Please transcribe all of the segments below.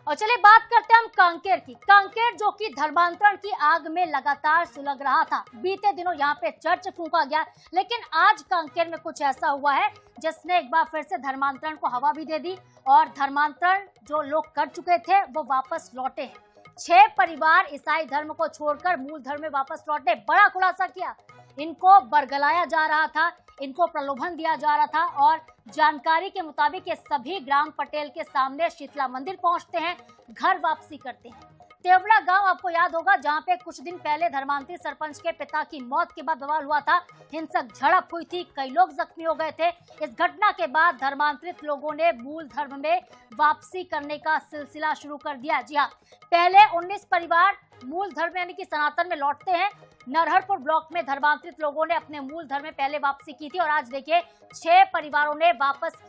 और चलिए बात करते हैं हम कांकेर की। कांकेर जो कि धर्मांतरण की आग में लगातार सुलग रहा था। बीते दिनों यहाँ पे चर्च फूंका गया, लेकिन आज कांकेर में कुछ ऐसा हुआ है जिसने एक बार फिर से धर्मांतरण को हवा भी दे दी और धर्मांतरण जो लोग कर चुके थे वो वापस लौटे हैं। 6 परिवार ईसाई धर्म को छोड़कर मूल धर्म में वापस लौटे। बड़ा खुलासा किया, इनको बरगलाया जा रहा था, इनको प्रलोभन दिया जा रहा था और जानकारी के मुताबिक ये सभी ग्राम पटेल के सामने शीतला मंदिर पहुंचते हैं, घर वापसी करते हैं। तेवड़ा गांव आपको याद होगा, जहां पे कुछ दिन पहले धर्मांतरित सरपंच के पिता की मौत के बाद बवाल हुआ था, हिंसक झड़प हुई थी, कई लोग जख्मी हो गए थे। इस घटना के बाद धर्मांतरित लोगों ने मूल धर्म में वापसी करने का सिलसिला शुरू कर दिया। जी हाँ, पहले 19 परिवार मूल धर्म यानी कि सनातन में लौटते हैं। नरहरपुर ब्लॉक में धर्मांतरित लोगों ने अपने मूल धर्म में पहले वापसी की थी और आज देखिए 6 परिवारों ने वापस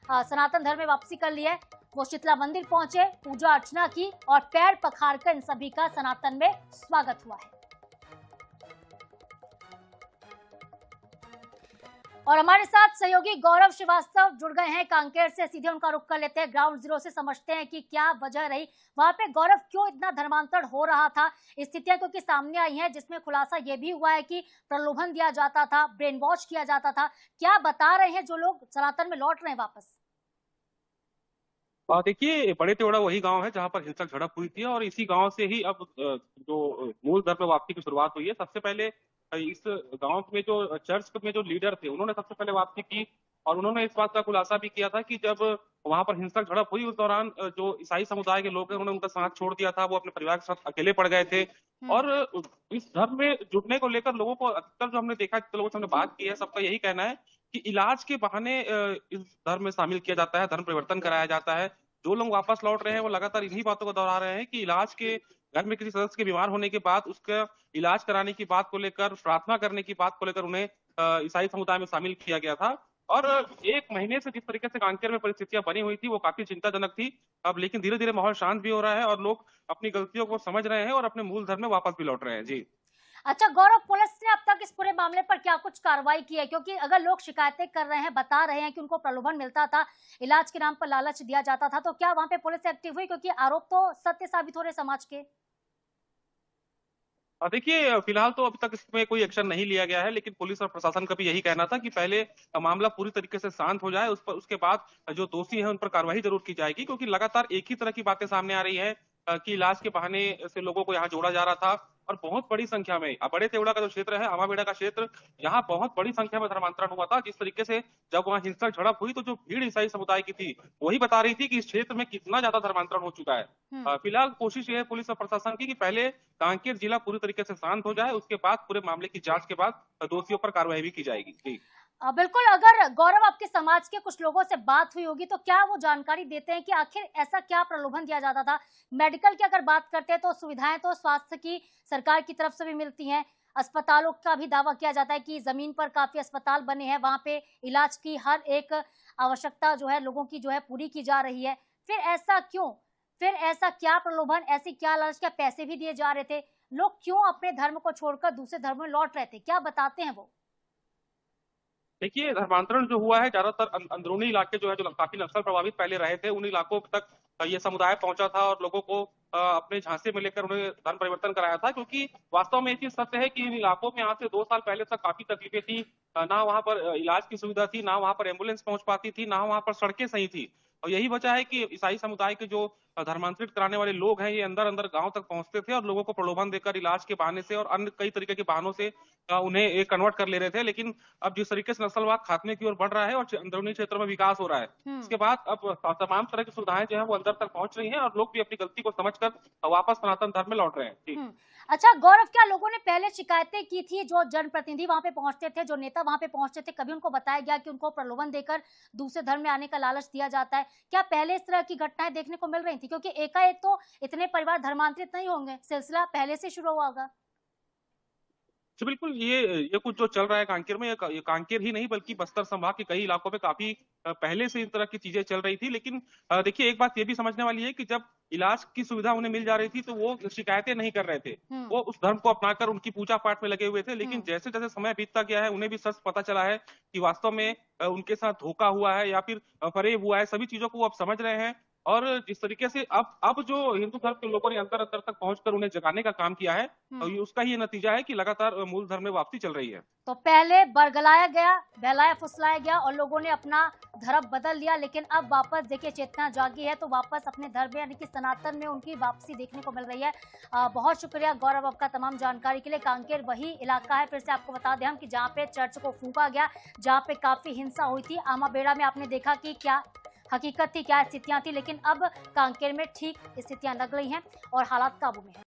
सनातन धर्म में वापसी कर ली है। वो शीतला मंदिर पहुंचे, पूजा अर्चना की और पैर पखारकर इन सभी का सनातन में स्वागत हुआ है। और हमारे साथ सहयोगी गौरव श्रीवास्तव जुड़ गए हैं कांकेर से। सीधे उनका रुख कर लेते हैं, ग्राउंड जीरो से समझते हैं कि क्या वजह रही वहां पे। गौरव, क्यों इतना धर्मांतरण हो रहा था? स्थितियां क्योंकि सामने आई हैं जिसमें खुलासा ये भी हुआ है कि प्रलोभन दिया जाता था, ब्रेन वॉश किया जाता था। क्या बता रहे हैं जो लोग सनातन में लौट रहे हैं वापस? देखिए, बड़े तेवड़ा वही गांव है जहां पर हिंसक झड़प हुई थी और इसी गांव से ही अब जो मूल धर्म में वापसी की शुरुआत हुई है। सबसे पहले इस गांव में जो चर्च में जो लीडर थे उन्होंने सबसे पहले वापसी की और उन्होंने इस बात का खुलासा भी किया था कि जब वहां पर हिंसक झड़प हुई उस दौरान जो ईसाई समुदाय के लोग हैं उन्होंने उनका साथ छोड़ दिया था, वो अपने परिवार के साथ अकेले पड़ गए थे। और इस धर्म में जुड़ने को लेकर लोगों को अधिकतर जो हमने देखा, जितने लोगों से हमने बात की है, सबका यही कहना है कि इलाज के बहाने इस धर्म में शामिल किया जाता है, धर्म परिवर्तन कराया जाता है। जो लोग वापस लौट रहे हैं वो लगातार इन्हीं बातों को दोहरा रहे हैं कि इलाज के घर में किसी सदस्य के बीमार होने के बाद उसका इलाज कराने की बात को लेकर, प्रार्थना करने की बात को लेकर उन्हें ईसाई समुदाय में शामिल किया गया था। और 1 महीने से जिस तरीके से कांकेर में परिस्थितियां बनी हुई थी वो काफी चिंताजनक थी। अब लेकिन धीरे धीरे माहौल शांत भी हो रहा है और लोग अपनी गलतियों को समझ रहे हैं और अपने मूल धर्म में वापस भी लौट रहे हैं। जी अच्छा गौरव, पुलिस ने अब तक इस पूरे मामले पर क्या कुछ कार्रवाई की है? क्योंकि अगर लोग शिकायतें कर रहे हैं, बता रहे हैं कि उनको प्रलोभन मिलता था, इलाज के नाम पर लालच दिया जाता था, तो क्या वहां पे पुलिस एक्टिव हुई? क्योंकि आरोप तो सत्य साबित हो रहे समाज के। देखिए, फिलहाल तो अभी तक इसमें कोई एक्शन नहीं लिया गया है, लेकिन पुलिस और प्रशासन का भी यही कहना था कि पहले मामला पूरी तरीके से शांत हो जाए, उसके बाद जो दोषी हैं उन पर कार्रवाई जरूर की जाएगी। क्योंकि लगातार एक ही तरह की बातें सामने आ रही है कि इलाज के बहाने से लोगों को यहाँ जोड़ा जा रहा था और बहुत बड़ी संख्या में बड़े तेवड़ा का जो क्षेत्र है, अमाबेड़ा का क्षेत्र, यहाँ बहुत बड़ी संख्या में धर्मांतरण हुआ था। जिस तरीके से जब वहाँ हिंसक झड़प हुई तो जो भीड़ ईसाई समुदाय की थी वही बता रही थी कि इस क्षेत्र में कितना ज्यादा धर्मांतरण हो चुका है। फिलहाल कोशिश ये है पुलिस और प्रशासन की कि पहले कांकेर जिला पूरी तरीके से शांत हो जाए, उसके बाद पूरे मामले की जांच के बाद दोषियों पर कार्रवाई भी की जाएगी। जी बिल्कुल। अगर गौरव आपके समाज के कुछ लोगों से बात हुई होगी तो क्या वो जानकारी देते हैं कि आखिर ऐसा क्या प्रलोभन दिया जाता था? मेडिकल की अगर बात करते हैं तो सुविधाएं तो स्वास्थ्य की सरकार की तरफ से भी मिलती हैं, अस्पतालों का भी दावा किया जाता है कि जमीन पर काफी अस्पताल बने हैं, वहां पे इलाज की हर एक आवश्यकता जो है लोगों की जो है पूरी की जा रही है। फिर ऐसा क्यों? फिर ऐसा क्या प्रलोभन, ऐसी क्या लालच, क्या पैसे भी दिए जा रहे थे? लोग क्यों अपने धर्म को छोड़कर दूसरे धर्म में लौट रहे थे? क्या बताते हैं वो? देखिए, धर्मांतरण जो हुआ है ज्यादातर अंदरूनी इलाके जो है, जो काफी नक्सल प्रभावित पहले रहे थे, उन इलाकों तक ये समुदाय पहुंचा था और लोगों को अपने झांसे में लेकर उन्हें धर्म परिवर्तन कराया था। क्योंकि वास्तव में ये चीज सत्य है कि इन इलाकों में आज से 2 साल पहले तक काफी तकलीफें थी। ना वहां पर इलाज की सुविधा थी, ना वहां पर एम्बुलेंस पहुंच पाती थी, ना वहां पर सड़कें सही थी। और यही वजह है कि ईसाई समुदाय के जो धर्मांतरित कराने वाले लोग हैं, ये अंदर अंदर गांव तक पहुंचते थे और लोगों को प्रलोभन देकर इलाज के बहाने से और अन्य कई तरीके के बहानों से उन्हें एक कन्वर्ट कर ले रहे थे। लेकिन अब जिस तरीके से नस्लवाद खात्मे की ओर बढ़ रहा है और अंदरूनी क्षेत्र में विकास हो रहा है, इसके बाद अब तमाम तरह की सुविधाएं जो है वो अंदर तक पहुंच रही हैं और लोग भी अपनी गलती को समझकर वापस सनातन धर्म में लौट रहे हैं। जी अच्छा गौरव, क्या लोगों ने पहले शिकायतें की थी? जो जनप्रतिनिधि वहां पे पहुंचते थे, जो नेता वहां पे पहुंचते थे, कभी उनको बताया गया कि उनको प्रलोभन देकर दूसरे धर्म में आने का लालच दिया जाता है? क्या पहले इस तरह की घटनाएं देखने को मिल रही थी? क्योंकि एकाएक तो इतने परिवार धर्मांतरित नहीं होंगे, सिलसिला पहले से शुरू हुआ होगा। जी बिल्कुल, ये कुछ जो चल रहा है कांकेर में, ये कांकेर ही नहीं बल्कि बस्तर संभाग के कई इलाकों में काफी पहले से इस तरह की चीजें चल रही थी। लेकिन देखिए, एक बात ये भी समझने वाली है कि जब इलाज की सुविधा उन्हें मिल जा रही थी तो वो शिकायतें नहीं कर रहे थे, वो उस धर्म को अपनाकर उनकी पूजा पाठ में लगे हुए थे। लेकिन जैसे जैसे समय बीतता गया है उन्हें भी सच पता चला है कि वास्तव में उनके साथ धोखा हुआ है या फिर फरेब हुआ है। सभी चीजों को वो अब समझ रहे हैं और जिस तरीके से अब जो हिंदू धर्म के लोगों ने अंदर अंदर तक पहुंचकर उन्हें जगाने का काम किया है, उसका ही नतीजा है कि लगातार मूल धर्म में वापसी चल रही है। तो पहले बरगलाया गया, बहलाया फुसलाया गया और लोगों ने अपना धर्म बदल लिया, लेकिन अब वापस देखिए चेतना जागी है तो वापस अपने धर्म में यानी कि सनातन में उनकी वापसी देखने को मिल रही है। बहुत शुक्रिया गौरव आपका तमाम जानकारी के लिए। कांकेर वही इलाका है, फिर से आपको बता दें हम, कि जहाँ पे चर्च को फूंका गया, जहाँ पे काफी हिंसा हुई थी। आमाबेड़ा में आपने देखा कि क्या हकीकत थी, क्या स्थितियां थी, लेकिन अब कांकेर में ठीक स्थितियां लग रही हैं और हालात काबू में है।